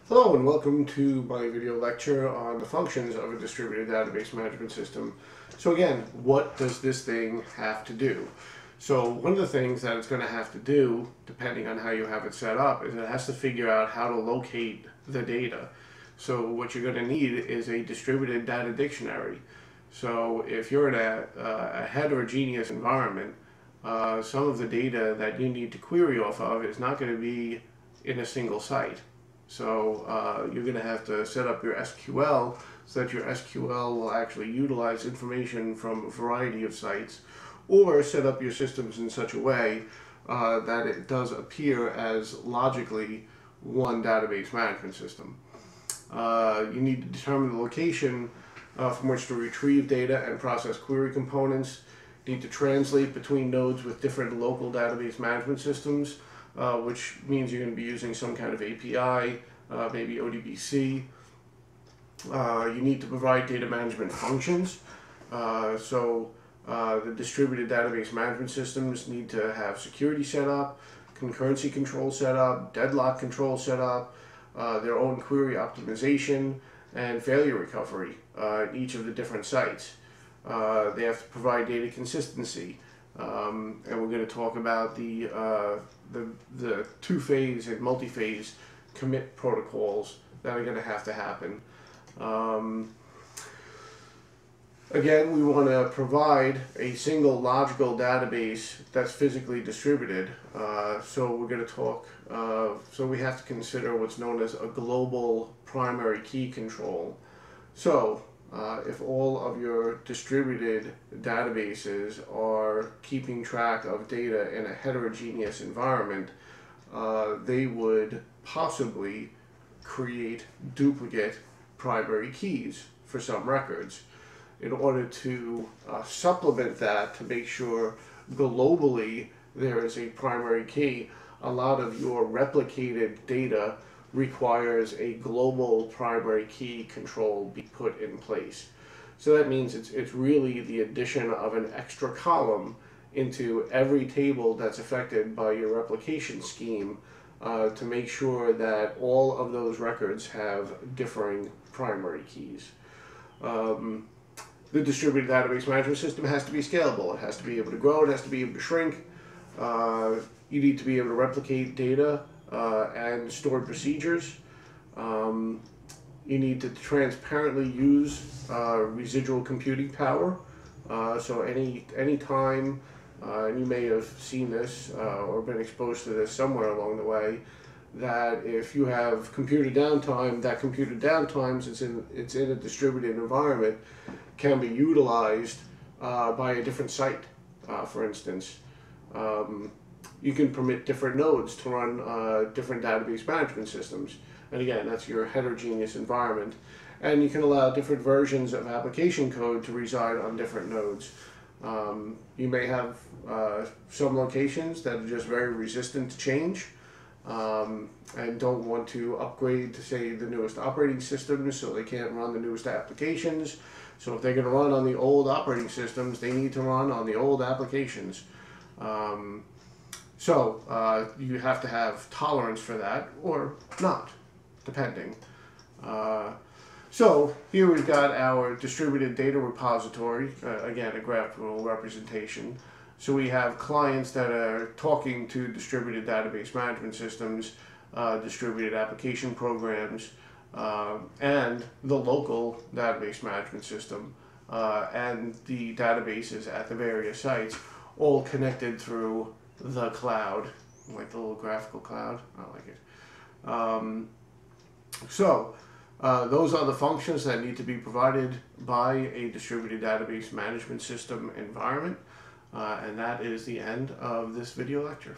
Hello and welcome to my video lecture on the functions of a distributed database management system. So again, what does this thing have to do? So one of the things that it's going to have to do, depending on how you have it set up, is it has to figure out how to locate the data. So what you're going to need is a distributed data dictionary. So if you're in a heterogeneous environment, some of the data that you need to query off of is not going to be in a single site. So you're going to have to set up your SQL so that your SQL will actually utilize information from a variety of sites, or set up your systems in such a way that it does appear as logically one database management system. You need to determine the location from which to retrieve data and process query components. You need to translate between nodes with different local database management systems, which means you're going to be using some kind of API, maybe ODBC. You need to provide data management functions. The distributed database management systems need to have security set up, concurrency control set up, deadlock control set up, their own query optimization, and failure recovery at each of the different sites. They have to provide data consistency. And we're going to talk about the two-phase and multi-phase commit protocols that are going to happen. Again, we want to provide a single logical database that's physically distributed. So we're going to talk, so we have to consider what's known as a global primary key control. So if all of your distributed databases are keeping track of data in a heterogeneous environment, they would possibly create duplicate primary keys for some records. In order to supplement that, to make sure globally there is a primary key, a lot of your replicated data requires a global primary key control be put in place. So that means it's really the addition of an extra column into every table that's affected by your replication scheme to make sure that all of those records have differing primary keys. The distributed database management system has to be scalable. It has to be able to grow. It has to be able to shrink. You need to be able to replicate data and stored procedures. You need to transparently use residual computing power. So any time, and you may have seen this or been exposed to this somewhere along the way, that if you have computer downtime, that computer downtime, since it's in a distributed environment, can be utilized by a different site. For instance, you can permit different nodes to run different database management systems. And again, that's your heterogeneous environment. And you can allow different versions of application code to reside on different nodes. You may have some locations that are just very resistant to change and don't want to upgrade to, say, the newest operating systems, so they can't run the newest applications. So if they're going to run on the old operating systems, they need to run on the old applications. You have to have tolerance for that, or not, depending. So here we've got our distributed data repository, again, a graphical representation. So we have clients that are talking to distributed database management systems, distributed application programs, and the local database management system, and the databases at the various sites, all connected through the cloud, like the little graphical cloud. I like it. Those are the functions that need to be provided by a distributed database management system environment, and that is the end of this video lecture.